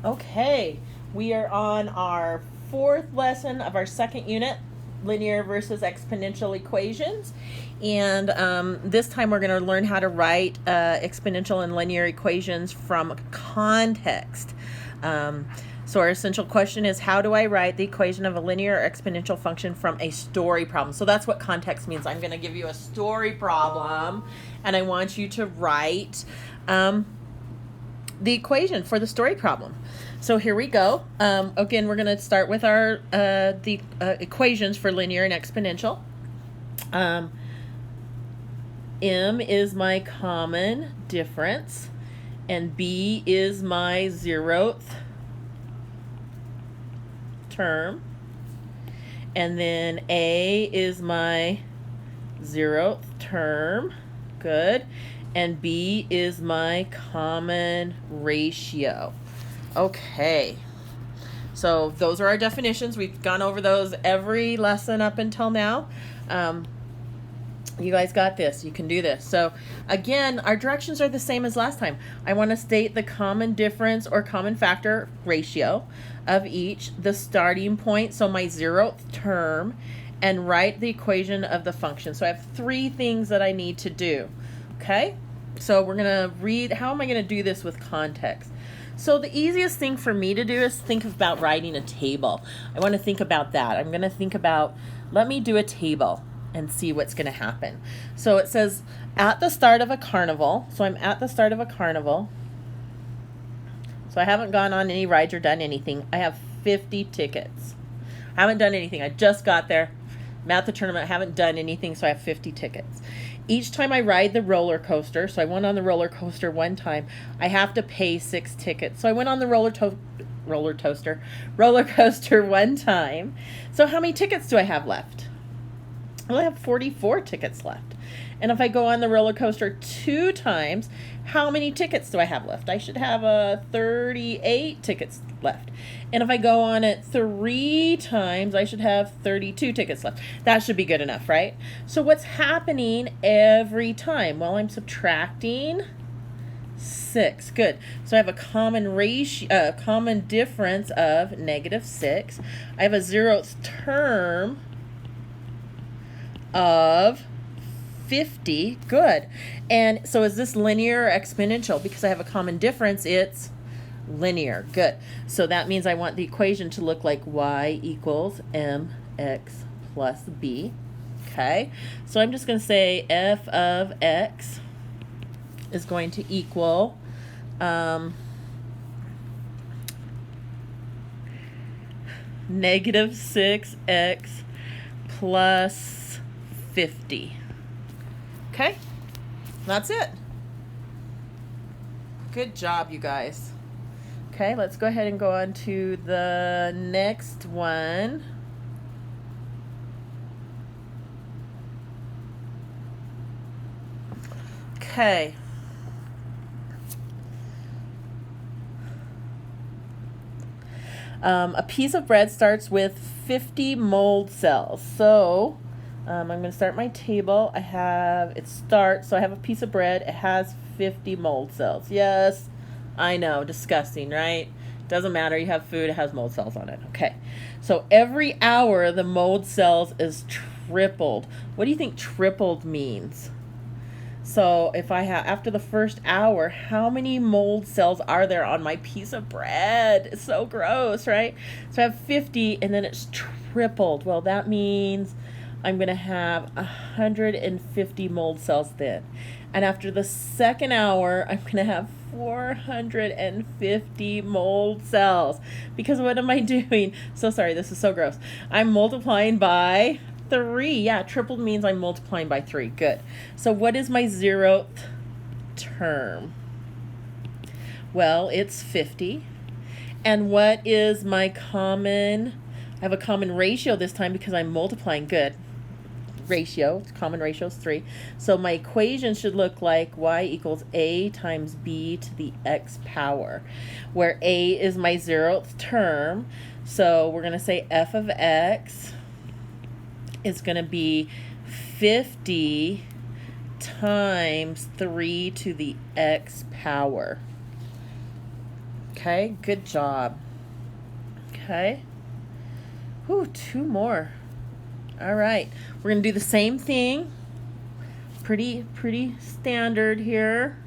Okay, we are on our fourth lesson of our second unit, linear versus exponential equations. And this time we're going to learn how to write exponential and linear equations from context. So our essential question is, how do I write the equation of a linear or exponential function from a story problem? So that's what context means. I'm going to give you a story problem, and I want you to write the equation for the story problem. So here we go. Again, we're going to start with our equations for linear and exponential. M is my common difference, and B is my zeroth term, and then A is my zeroth term. Good. And B is my common ratio. Okay, so those are our definitions. We've gone over those every lesson up until now. You guys got this. You can do this. So again, our directions are the same as last time. I want to state the common difference or common factor ratio of each, the starting point, so my zeroth term, and write the equation of the function. So I have three things that I need to do. Okay, so we're going to read, how am I going to do this with context? So the easiest thing for me to do is think about writing a table. I want to think about that. I'm going to think about, let me do a table and see what's going to happen. So it says at the start of a carnival. So I'm at the start of a carnival. So I haven't gone on any rides or done anything. I have 50 tickets. I haven't done anything. I just got there. I'm at the tournament. I haven't done anything, so I have 50 tickets. Each time I ride the roller coaster, so I went on the roller coaster one time, I have to pay 6 tickets. So I went on the roller coaster one time. So how many tickets do I have left? Well, I have 44 tickets left. And if I go on the roller coaster 2 times, how many tickets do I have left? I should have 38 tickets left. And if I go on it 3 times, I should have 32 tickets left. That should be good enough, right? So what's happening every time? Well, I'm subtracting 6. Good. So I have a common ratio, common difference of -6. I have a zeroth term of 50. Good. And so is this linear or exponential? Because I have a common difference, it's linear. Good. So that means I want the equation to look like y equals mx plus b. Okay. So I'm just going to say f of x is going to equal -6x plus 50. Okay, that's it. Good job, you guys. Okay, let's go ahead and go on to the next one. Okay. A piece of bread starts with 50 mold cells. So I'm going to start my table. I have, it starts, so I have a piece of bread. It has 50 mold cells. Yes, I know, disgusting, right? Doesn't matter, you have food, it has mold cells on it. Okay, so every hour the mold cells is tripled. What do you think tripled means? So if I have, after the first hour, how many mold cells are there on my piece of bread? It's so gross, right? So I have 50 and then it's tripled. Well, that means I'm going to have 150 mold cells then. And after the second hour, I'm going to have 450 mold cells. Because what am I doing? So sorry, this is so gross. I'm multiplying by 3. Yeah, tripled means I'm multiplying by 3. Good. So what is my zeroth term? Well, it's 50. And what is my common? I have a common ratio this time because I'm multiplying. Good. Ratio, common ratio is 3. So my equation should look like y equals a times b to the x power, where a is my zeroth term. So we're going to say f of x is going to be 50 times 3 to the x power. Okay, good job. Okay. Whew, 2 more. All right, we're gonna do the same thing. Pretty standard here.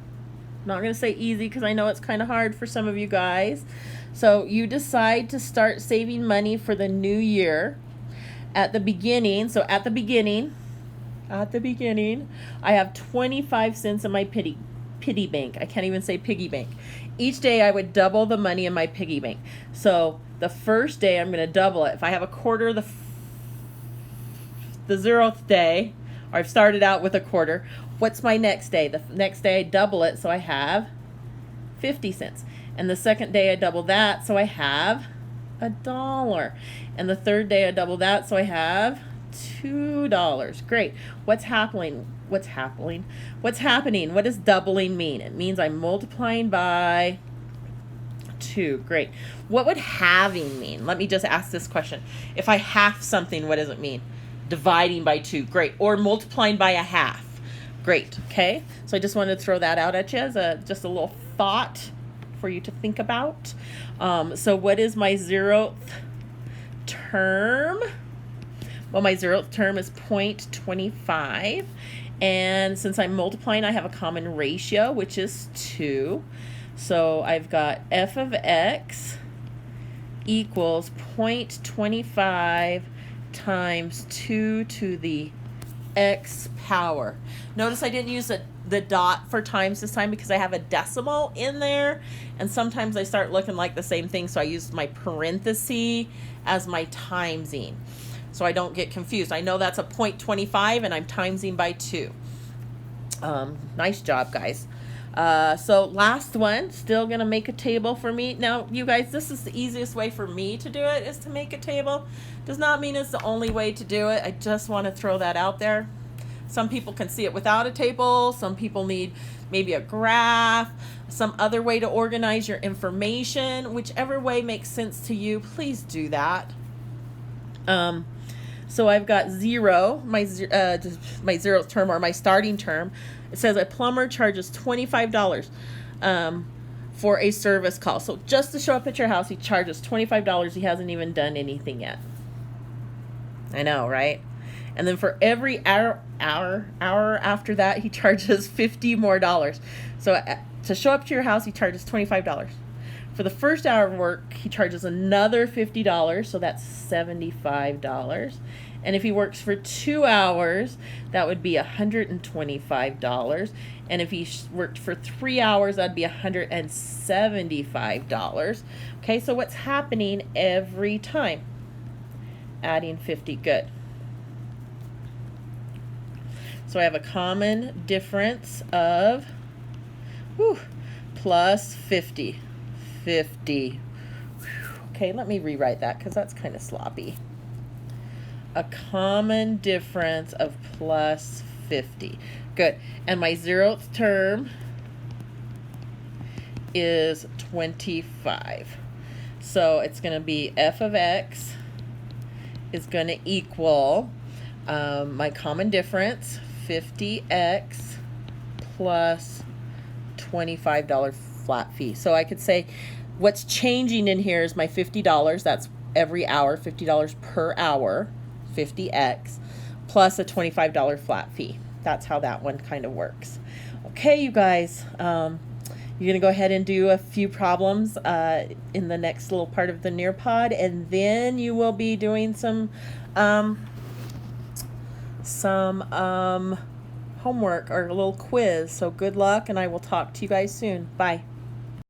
Not gonna say easy because I know it's kind of hard for some of you guys. So you decide to start saving money for the new year. At the beginning, I have 25 cents in my piggy bank. I can't even say piggy bank. Each day I would double the money in my piggy bank. So the first day I'm going to double it. If I have a quarter the 0th day, or I've started out with a quarter, what's my next day? The next day I double it, so I have 50 cents. And the second day I double that, so I have $1. And the third day I double that, so I have $2. Great. What's happening? What does doubling mean? It means I'm multiplying by 2. Great. What would halving mean? Let me just ask this question. If I half something, what does it mean? Dividing by 2. Great. Or multiplying by a half. Great. Okay. So I just wanted to throw that out at you as just a little thought for you to think about. So what is my 0th term? Well, my 0th term is 0.25. And since I'm multiplying, I have a common ratio, which is 2. So I've got f of x equals 0.25 times 2 to the x power. Notice I didn't use the dot for times this time because I have a decimal in there, and sometimes I start looking like the same thing, so I use my parenthesis as my timesing so I don't get confused. I know that's a 0.25 and I'm timesing by 2. Nice job, guys. So last one, still gonna make a table for me. Now, you guys, this is the easiest way for me to do it, is to make a table. Does not mean it's the only way to do it. I just want to throw that out there. Some people can see it without a table. Some people need maybe a graph, some other way to organize your information. Whichever way makes sense to you, please do that. So I've got 0, my 0th term, or my starting term. It says a plumber charges $25 for a service call. So just to show up at your house, he charges $25. He hasn't even done anything yet. I know, right? And then for every hour after that, he charges $50 more. So to show up to your house, he charges $25. For the first hour of work, he charges another $50, so that's $75. And if he works for 2 hours, that would be $125. And if he worked for 3 hours, that'd be $175. Okay, so what's happening every time? Adding 50. Good. So I have a common difference of plus 50. 50. Okay, let me rewrite that because that's kind of sloppy. A common difference of plus 50. Good. And my 0th term is 25. So it's going to be f of x is going to equal my common difference, 50x plus $25 flat fee. So I could say what's changing in here is my $50. That's every hour, $50 per hour, 50x, plus a $25 flat fee. That's how that one kind of works. Okay, you guys, you're going to go ahead and do a few problems in the next little part of the Nearpod, and then you will be doing some homework or a little quiz. So good luck, and I will talk to you guys soon. Bye.